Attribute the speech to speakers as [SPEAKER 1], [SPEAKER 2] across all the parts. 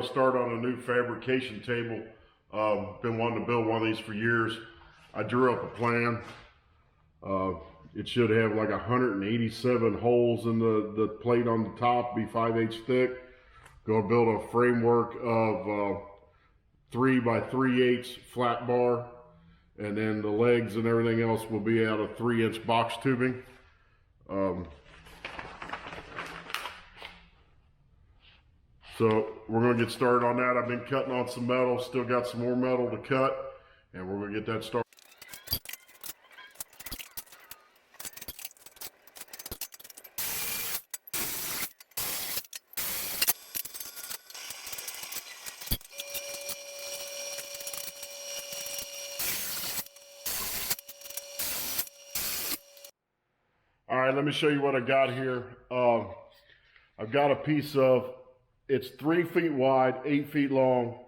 [SPEAKER 1] to start on a new fabrication table. Been wanting to build one of these for years. I drew up a plan. It should have like 187 holes in the plate on the top, be 5/8 thick. Going to build a framework of 3 by 3/8 flat bar, and then the legs and everything else will be out of 3-inch box tubing. So we're going to get started on that. I've been cutting on some metal, still got some more metal to cut, and we're going to get that started. All right, let me show you what I got here. I've got a piece of, it's 3 feet wide, 8 feet long,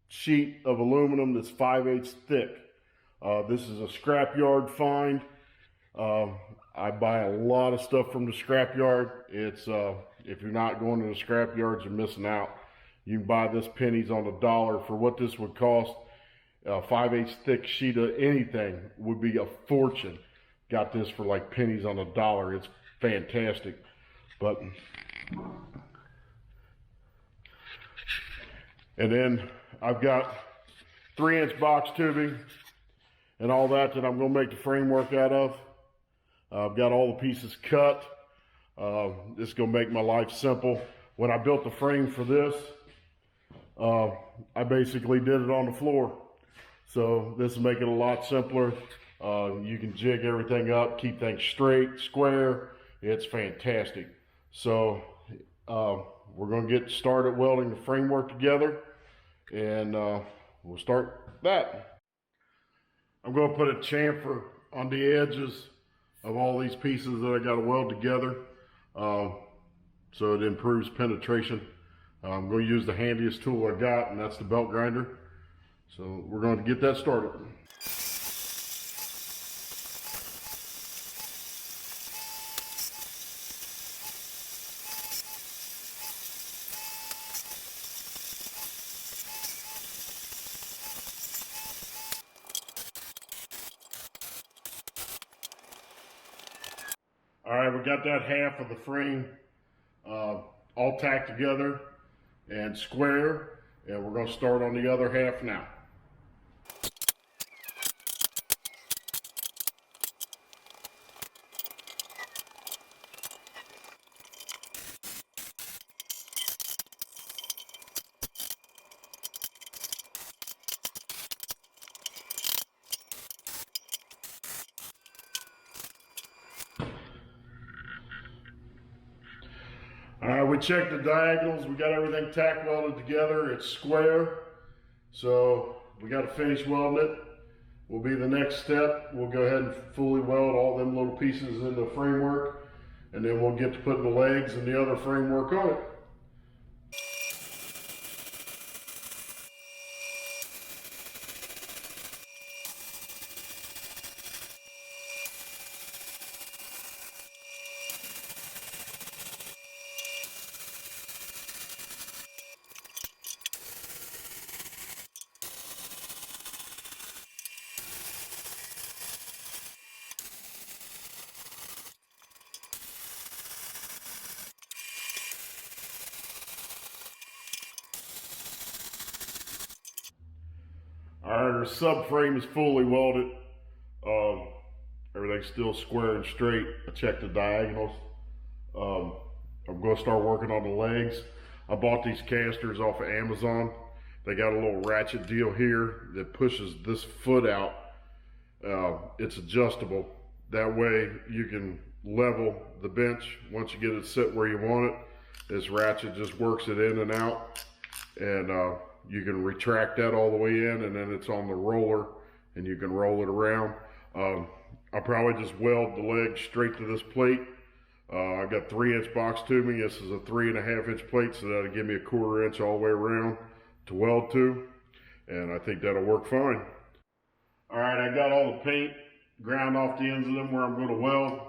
[SPEAKER 1] sheet of aluminum that's 5/8 thick. This is a scrapyard find. I buy a lot of stuff from the scrapyard. It's if you're not going to the scrapyards, you're missing out. You can buy this pennies on the dollar. For what this would cost, a 5/8 thick sheet of anything would be a fortune. Got this for like pennies on the dollar. It's fantastic. But and then I've got 3-inch box tubing and all that I'm going to make the framework out of. I've got all the pieces cut. This is going to make my life simple. When I built the frame for this, I basically did it on the floor. So this will make it a lot simpler. You can jig everything up, keep things straight, square. It's fantastic. So we're going to get started welding the framework together, and we'll start that. I'm going to put a chamfer on the edges of all these pieces that I got to weld together, so it improves penetration. I'm going to use the handiest tool I got, and that's the belt grinder. So we're going to get that started. All right, we got that half of the frame all tacked together and square, and we're going to start on the other half now. All right, we checked the diagonals. We got everything tack welded together. It's square. So we got to finish welding it. Will be the next step. We'll go ahead and fully weld all them little pieces in the framework, and then we'll get to putting the legs and the other framework on it. Our subframe is fully welded. Everything's still square and straight. I checked the diagonals. I'm going to start working on the legs. I bought these casters off of Amazon. They got a little ratchet deal here that pushes this foot out. It's adjustable. That way you can level the bench once you get it set where you want it. This ratchet just works it in and out, and you can retract that all the way in, and then it's on the roller and you can roll it around. I'll probably just weld the leg straight to this plate. I've got 3-inch box tubing. This is a 3.5-inch plate, so that'll give me a 1/4 inch all the way around to weld to, and I think that'll work fine. All right, I got all the paint ground off the ends of them where I'm going to weld.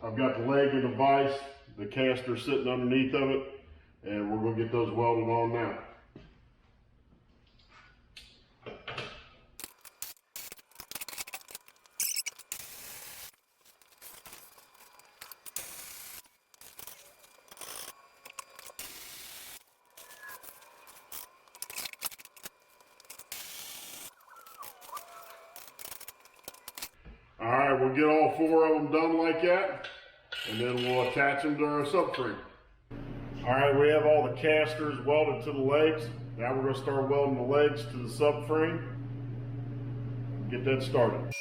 [SPEAKER 1] I've got the leg in the vise, the caster sitting underneath of it. and we're going to get those welded on now. Alright, we'll get all 4 of them done like that, and then we'll attach them to our subframe. Alright, we have all the casters welded to the legs. Now we're going to start welding the legs to the subframe. Get that started.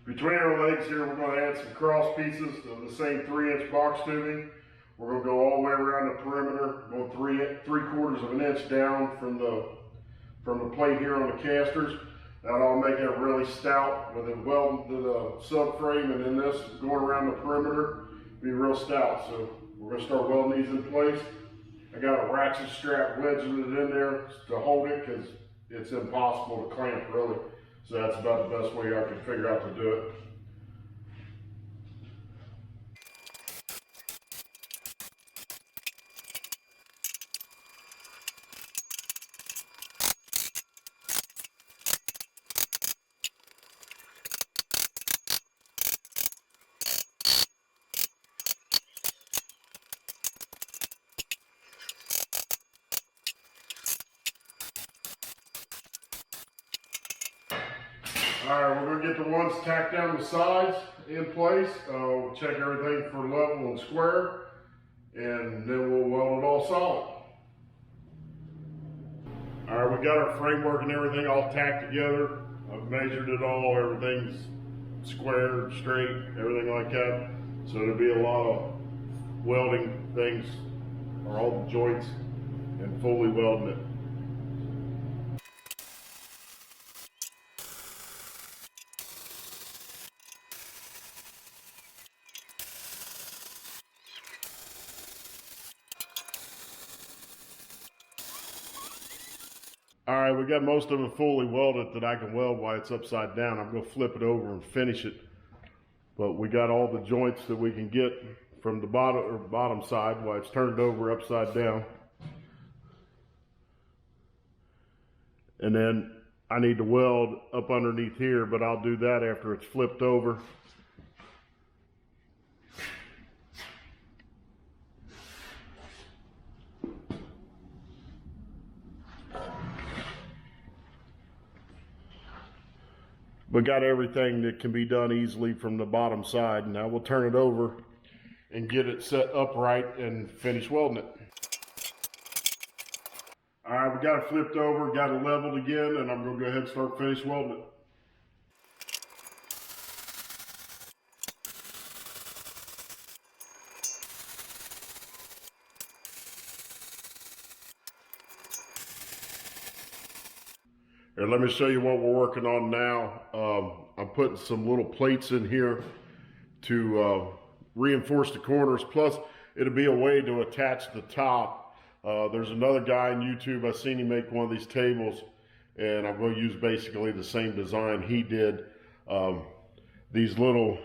[SPEAKER 1] Between our legs here, we're going to add some cross pieces of the same 3-inch box tubing. We're going to go all the way around the perimeter, go 3/4 of an inch down from the plate here on the casters. That'll make it really stout with it welded to the subframe, and then this going around the perimeter be real stout. So we're going to start welding these in place. I got a ratchet strap wedging it in there to hold it because it's impossible to clamp really. So that's about the best way I can figure out to do it. Alright, we're going to get the ones tacked down the sides in place. Check everything for level and square, and then we'll weld it all solid. Alright, we got our framework and everything all tacked together. I've measured it all, everything's square, straight, everything like that. So there'll be a lot of welding things, or all the joints, and fully welding it. Alright, we got most of it fully welded that I can weld while it's upside down. I'm going to flip it over and finish it. But we got all the joints that we can get from the bottom side while it's turned over upside down. And then I need to weld up underneath here, but I'll do that after it's flipped over. But got everything that can be done easily from the bottom side. Now we'll turn it over and get it set upright and finish welding it. All right, we got it flipped over, got it leveled again, and I'm going to go ahead and start finish welding it. Here, let me show you what we're working on now. I'm putting some little plates in here to reinforce the corners. Plus, it'll be a way to attach the top. There's another guy on YouTube, I've seen him make one of these tables, and I'm going to use basically the same design he did. These little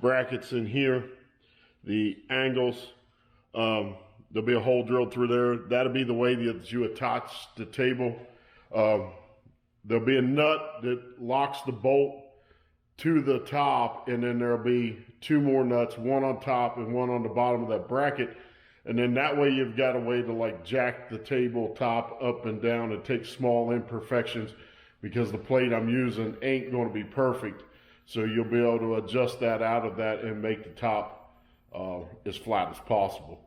[SPEAKER 1] brackets in here, the angles, there'll be a hole drilled through there. That'll be the way that you attach the table. There'll be a nut that locks the bolt to the top, and then there'll be 2 more nuts, one on top and one on the bottom of that bracket. And then that way you've got a way to like jack the table top up and down and take small imperfections, because the plate I'm using ain't going to be perfect. So you'll be able to adjust that out of that and make the top as flat as possible.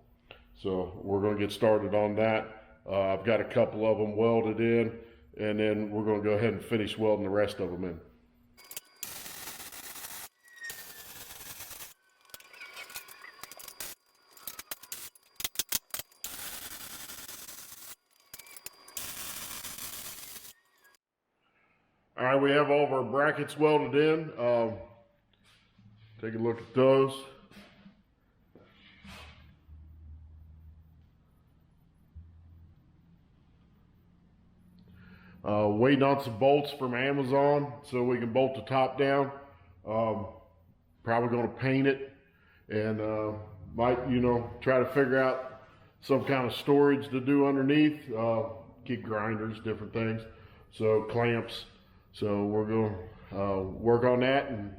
[SPEAKER 1] So we're going to get started on that. I've got a couple of them welded in, and then we're going to go ahead and finish welding the rest of them in. right, we have all of our brackets welded in. Take a look at those. Waiting on some bolts from Amazon so we can bolt the top down. Probably going to paint it and might, try to figure out some kind of storage to do underneath. Get grinders, different things. So clamps. So we're going to work on that. And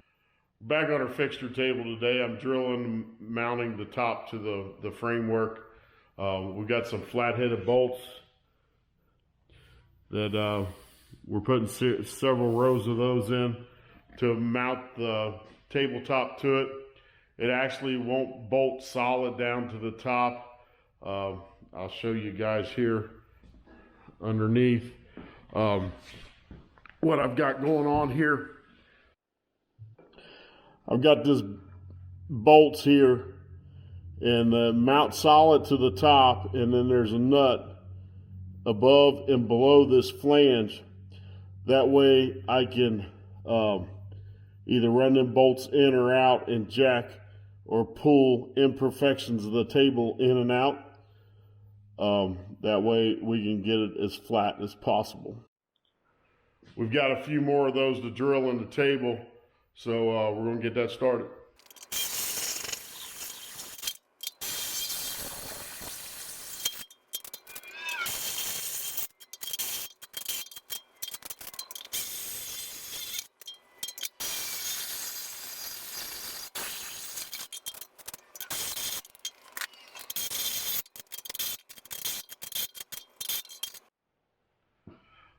[SPEAKER 1] back on our fixture table today, I'm drilling and mounting the top to the framework. We've got some flat-headed bolts that we're putting several rows of those in to mount the tabletop to it. It actually won't bolt solid down to the top. I'll show you guys here underneath what I've got going on here. I've got this bolts here and mount solid to the top, and then there's a nut above and below this flange. That way I can either run them bolts in or out and jack or pull imperfections of the table in and out. That way we can get it as flat as possible. We've got a few more of those to drill in the table, so we're going to get that started.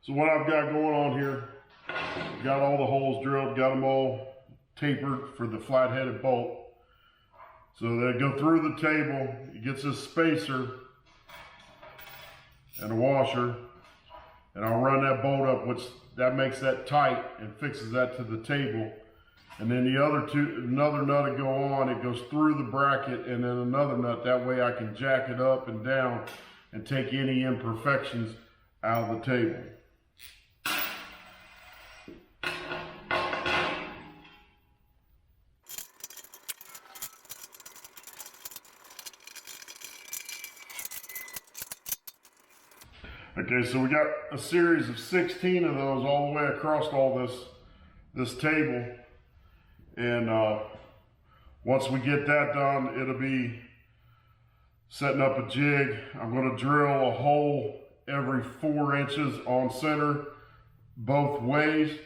[SPEAKER 1] So what I've got going on here, got all the holes drilled, got them all tapered for the flat-headed bolt. So they go through the table, it gets this spacer and a washer, and I'll run that bolt up, which that makes that tight and fixes that to the table. And then the other another nut will go on, it goes through the bracket, and then another nut, that way I can jack it up and down and take any imperfections out of the table. Okay, so we got a series of 16 of those all the way across all this table. And once we get that done, it'll be setting up a jig. I'm going to drill a hole every 4 inches on center both ways.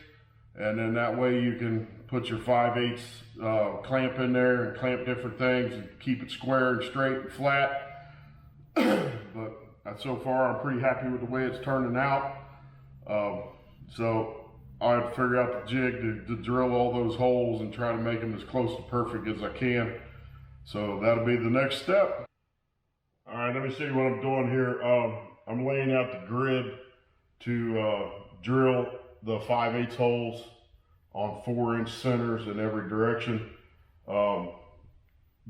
[SPEAKER 1] And then that way you can put your 5/8 clamp in there and clamp different things and keep it square and straight and flat. But so far, I'm pretty happy with the way it's turning out. So I have to figure out the jig to drill all those holes and try to make them as close to perfect as I can. So that'll be the next step. All right, let me see what I'm doing here. I'm laying out the grid to drill the 5/8 holes on 4-inch centers in every direction.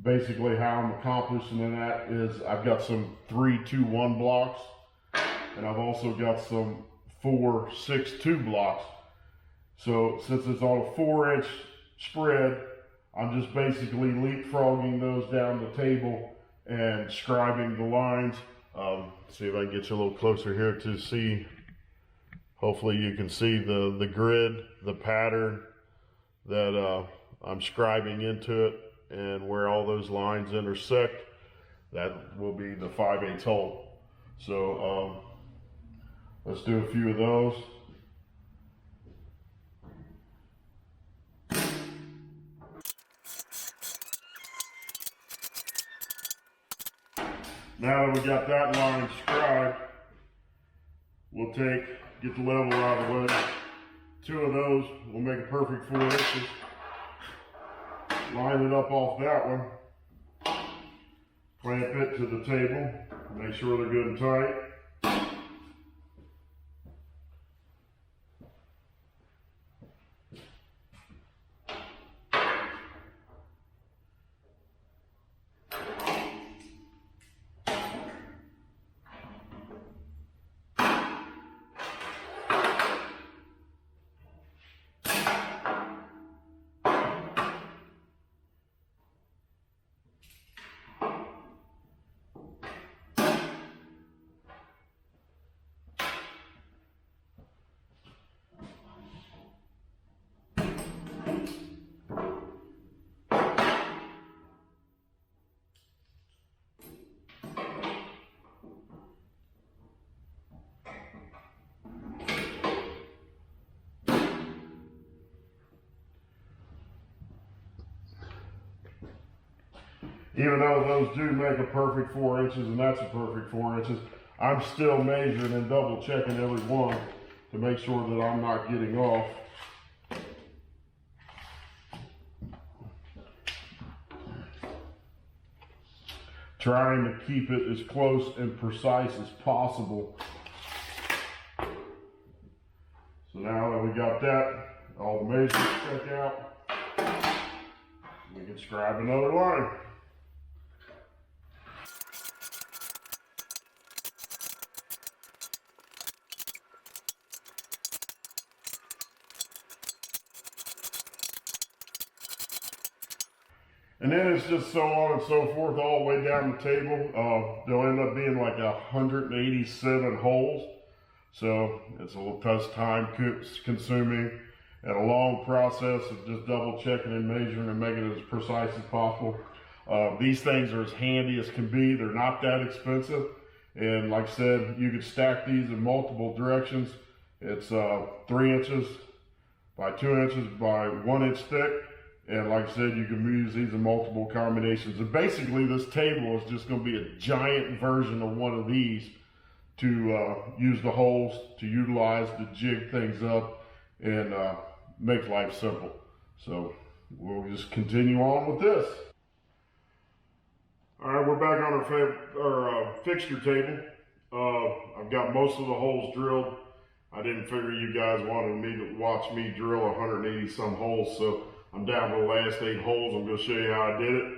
[SPEAKER 1] Basically how I'm accomplishing that is I've got some 3-2-1 blocks, and I've also got some 4-6-2 blocks. So since it's on a 4-inch spread, I'm just basically leapfrogging those down the table and scribing the lines. See if I can get you a little closer here to see. Hopefully you can see the grid, the pattern that I'm scribing into it, and where all those lines intersect. That will be the 5/8 hole. So let's do a few of those. Now that we got that line scribed, we'll get the level out of the way. 2 of those will make a perfect 4 inches. Line it up off that one. Clamp it to the table. Make sure they're good and tight. even though those do make a perfect 4 inches and that's a perfect 4 inches, I'm still measuring and double checking every one to make sure that I'm not getting off. Trying to keep it as close and precise as possible. So now that we got that, all the measurements check out, we can scribe another line. And then it's just so on and so forth all the way down the table. There'll end up being like 187 holes. So it's a little tough time consuming and a long process of just double checking and measuring and making it as precise as possible. These things are as handy as can be. They're not that expensive. And like I said, you can stack these in multiple directions. It's 3 inches by 2 inches by 1 inch thick. And like I said, you can use these in multiple combinations. And basically this table is just going to be a giant version of one of these to use the holes to utilize to jig things up and make life simple. So we'll just continue on with this. All right, we're back on our fixture table. I've got most of the holes drilled. I didn't figure you guys wanted me to watch me drill 180 some holes, so I'm down to the last 8 holes. I'm going to show you how I did it,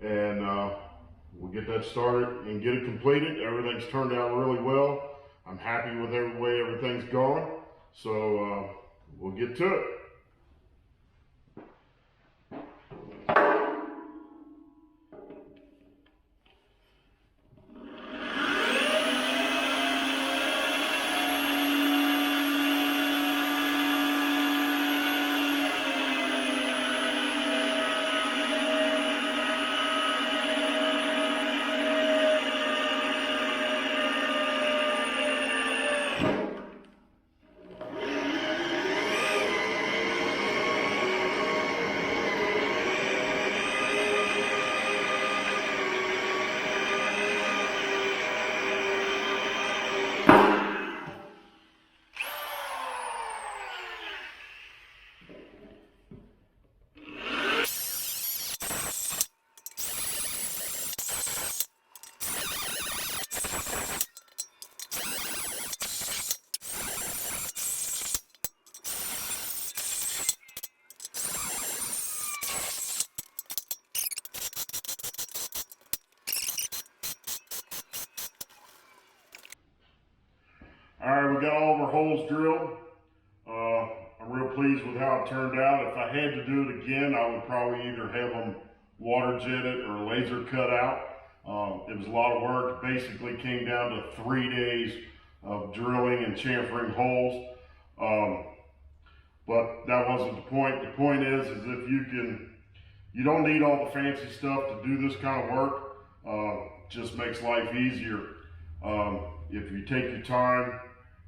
[SPEAKER 1] and we'll get that started and get it completed. Everything's turned out really well. I'm happy with the way everything's going, so we'll get to it. All right, we got all of our holes drilled. I'm real pleased with how it turned out. If I had to do it again, I would probably either have them water jetted or laser cut out. It was a lot of work. It basically came down to 3 days of drilling and chamfering holes. But that wasn't the point. The point is if you don't need all the fancy stuff to do this kind of work. Just makes life easier. If you take your time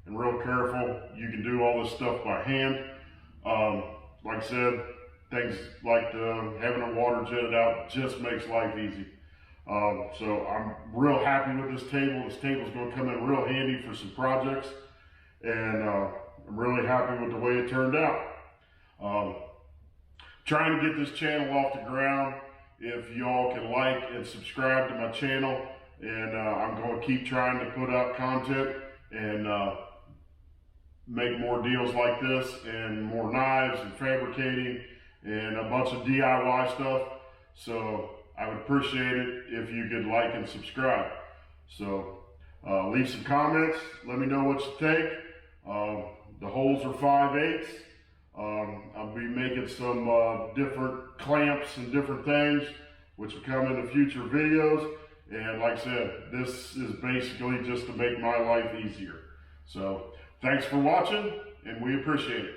[SPEAKER 1] and real careful, you can do all this stuff by hand. Like I said, things like having a water jetted out just makes life easy. So I'm real happy with this table. This table's going to come in real handy for some projects, and I'm really happy with the way it turned out. Trying to get this channel off the ground. If y'all can like and subscribe to my channel, and I'm going to keep trying to put out content and make more deals like this, and more knives and fabricating and a bunch of DIY stuff. So I would appreciate it if you could like and subscribe. So leave some comments, let me know what you think. The holes are 5/8. I'll be making some different clamps and different things, which will come in the future videos. And like I said, this is basically just to make my life easier. So thanks for watching, and we appreciate it.